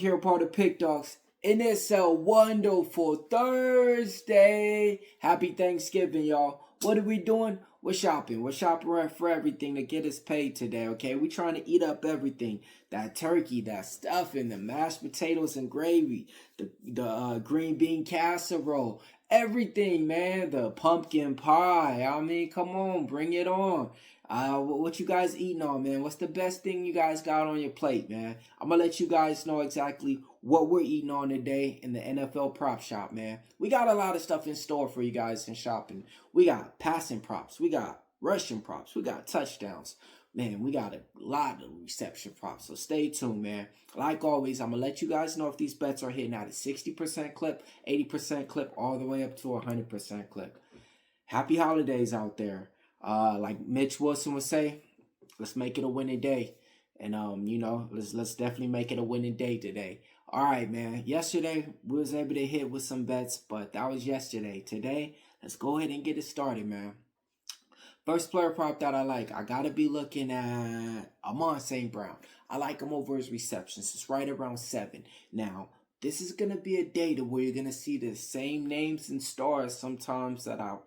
here, part of PickDawgz, and it's a wonderful Thursday. Happy Thanksgiving, y'all. What are we doing? We're shopping. We're shopping for everything to get us paid today, okay? We're trying to eat up everything. That turkey, that stuffing, the mashed potatoes and gravy, the green bean casserole, everything, man. The pumpkin pie. I mean, come on, bring it on. What you guys eating on, man? What's the best thing you guys got on your plate, man? I'm gonna let you guys know exactly what we're eating on today in the NFL prop shop, man. We got a lot of stuff in store for you guys in shopping. We got passing props, we got rushing props, we got touchdowns. Man, we got a lot of reception props, so stay tuned, man. Like always, I'm gonna let you guys know if these bets are hitting at a 60% clip, 80% clip, all the way up to 100% clip. Happy holidays out there. Like Mitch Wilson would say, let's make it a winning day. And let's definitely make it a winning day today. All right, man. Yesterday we was able to hit with some bets, but that was yesterday. Today, let's go ahead and get it started, man. First player prop that I like, I gotta be looking at Amon St. Brown. I like him over his receptions. It's right around 7. Now, this is gonna be a day to where you're gonna see the same names and stars sometimes that I'll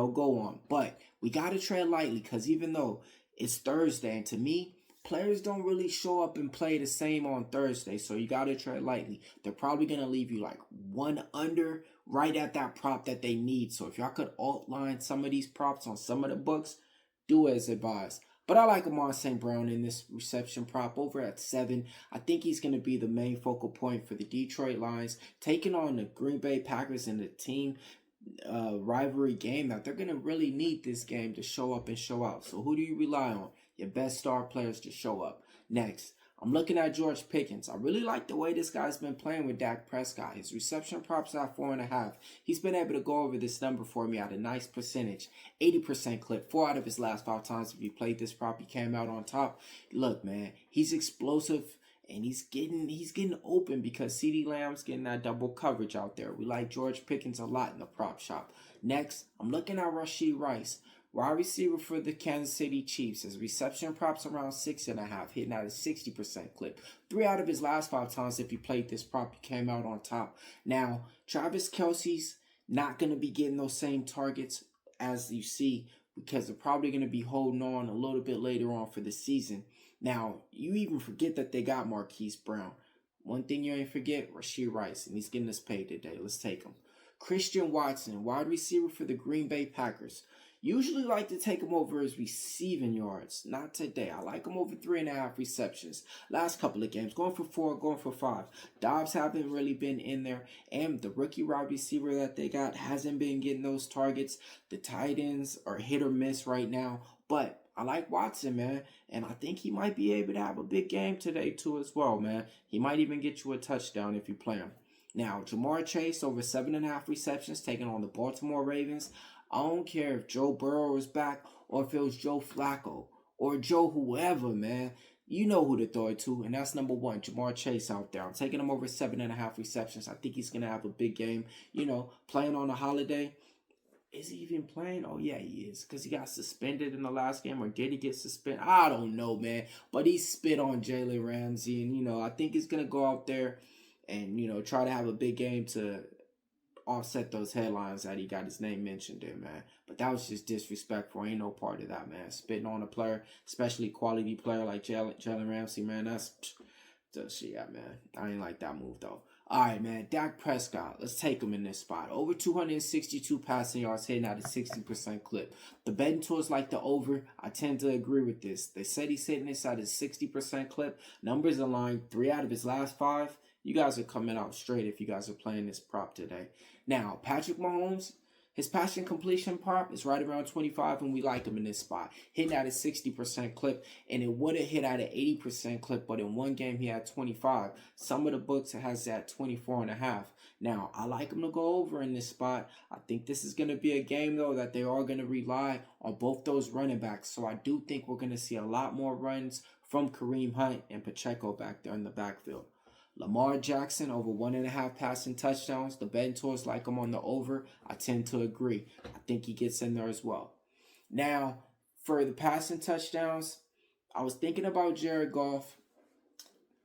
go on. But we got to tread lightly because even though it's Thursday, and to me, players don't really show up and play the same on Thursday. So you got to tread lightly. They're probably going to leave you like one under right at that prop that they need. So if y'all could outline some of these props on some of the books, do as advised. But I like Amon St. Brown in this reception prop over at 7. I think he's going to be the main focal point for the Detroit Lions, taking on the Green Bay Packers and the team rivalry game that they're going to really need this game to show up and show out. So who do you rely on? Your best star players to show up. Next, I'm looking at George Pickens. I really like the way this guy's been playing with Dak Prescott. His reception props at 4.5. He's been able to go over this number for me at a nice percentage. 80% clip. 4 out of his last 5 times if he played this prop, he came out on top. Look, man, he's explosive. And he's getting open because CeeDee Lamb's getting that double coverage out there. We like George Pickens a lot in the prop shop. Next, I'm looking at Rashee Rice, wide receiver for the Kansas City Chiefs. His reception props around 6.5, hitting at a 60% clip. 3 out of his last 5 times if he played this prop, he came out on top. Now, Travis Kelce's not going to be getting those same targets as you see because they're probably going to be holding on a little bit later on for the season. Now, you even forget that they got Marquise Brown. One thing you ain't forget, Rashee Rice, and he's getting us paid today. Let's take him. Christian Watson, wide receiver for the Green Bay Packers. Usually like to take him over his receiving yards. Not today. I like him over 3.5 receptions. Last couple of games, going for 4, going for 5. Dobbs haven't really been in there. And the rookie wide receiver that they got hasn't been getting those targets. The tight ends are hit or miss right now. But I like Watson, man, and I think he might be able to have a big game today, too, as well, man. He might even get you a touchdown if you play him. Now, Jamar Chase, over 7.5 receptions, taking on the Baltimore Ravens. I don't care if Joe Burrow is back or if it was Joe Flacco or Joe whoever, man. You know who to throw it to, and that's number 1, Jamar Chase out there. I'm taking him over 7.5 receptions. I think he's going to have a big game, playing on a holiday. Is he even playing? Oh, yeah, he is. Because he got suspended in the last game. Or did he get suspended? I don't know, man. But he spit on Jalen Ramsey. And, I think he's going to go out there and, try to have a big game to offset those headlines that he got his name mentioned in, man. But that was just disrespectful. Ain't no part of that, man. Spitting on a player, especially quality player like Jalen Ramsey, man. That's shit, man. I ain't like that move, though. All right, man, Dak Prescott, let's take him in this spot. Over 262 passing yards, hitting at a 60% clip. The betting tools like the over. I tend to agree with this. They said he's hitting this at a 60% clip. Numbers aligned, 3 out of his last 5. You guys are coming out straight if you guys are playing this prop today. Now, Patrick Mahomes, his passing completion prop is right around 25, and we like him in this spot. Hitting at a 60% clip, and it would have hit at an 80% clip, but in one game he had 25. Some of the books has that 24.5. Now, I like him to go over in this spot. I think this is going to be a game, though, that they are going to rely on both those running backs. So I do think we're going to see a lot more runs from Kareem Hunt and Pacheco back there in the backfield. Lamar Jackson, over 1.5 passing touchdowns. The betting tools like him on the over. I tend to agree. I think he gets in there as well. Now, for the passing touchdowns, I was thinking about Jared Goff,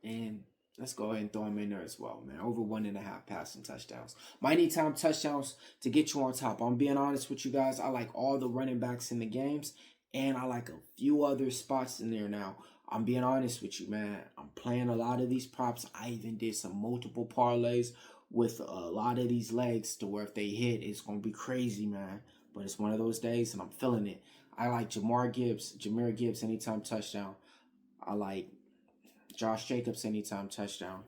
and Let's go ahead and throw him in there as well, man. Over 1.5 passing touchdowns. My anytime touchdowns to get you on top. I'm being honest with you guys. I like all the running backs in the games, and I like a few other spots in there now. I'm being honest with you, man. I'm playing a lot of these props. I even did some multiple parlays with a lot of these legs to where if they hit, it's going to be crazy, man. But it's one of those days, and I'm feeling it. I like Jahmyr Gibbs, anytime touchdown. I like Josh Jacobs, anytime touchdown.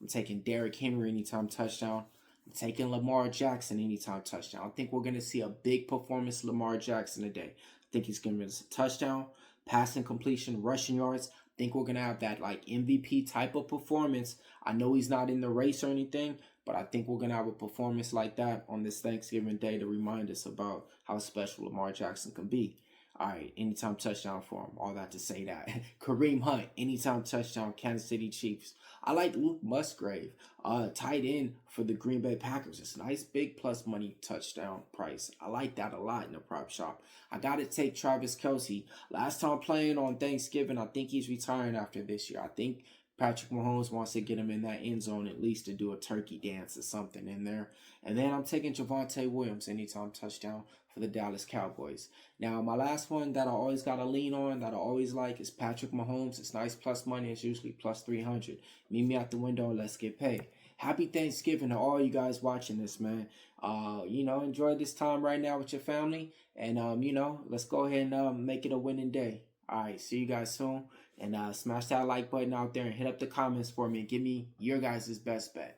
I'm taking Derrick Henry, anytime touchdown. I'm taking Lamar Jackson, anytime touchdown. I think we're going to see a big performance Lamar Jackson today. I think he's going to miss a touchdown, passing completion, rushing yards. I think we're going to have that like MVP type of performance. I know he's not in the race or anything, but I think we're going to have a performance like that on this Thanksgiving Day to remind us about how special Lamar Jackson can be. All right, anytime touchdown for him. All that to say that. Kareem Hunt, anytime touchdown, Kansas City Chiefs. I like Luke Musgrave, tight end for the Green Bay Packers. It's a nice big plus money touchdown price. I like that a lot in the prop shop. I got to take Travis Kelce. Last time playing on Thanksgiving, I think he's retiring after this year. I think Patrick Mahomes wants to get him in that end zone at least to do a turkey dance or something in there. And then I'm taking Javonte Williams, anytime touchdown for the Dallas Cowboys. Now, my last one that I always got to lean on, that I always like, is Patrick Mahomes. It's nice plus money. It's usually plus 300. Meet me at the window and let's get paid. Happy Thanksgiving to all you guys watching this, man. Enjoy this time right now with your family. And, let's go ahead and make it a winning day. All right, see you guys soon. And smash that like button out there and hit up the comments for me and give me your guys' best bet.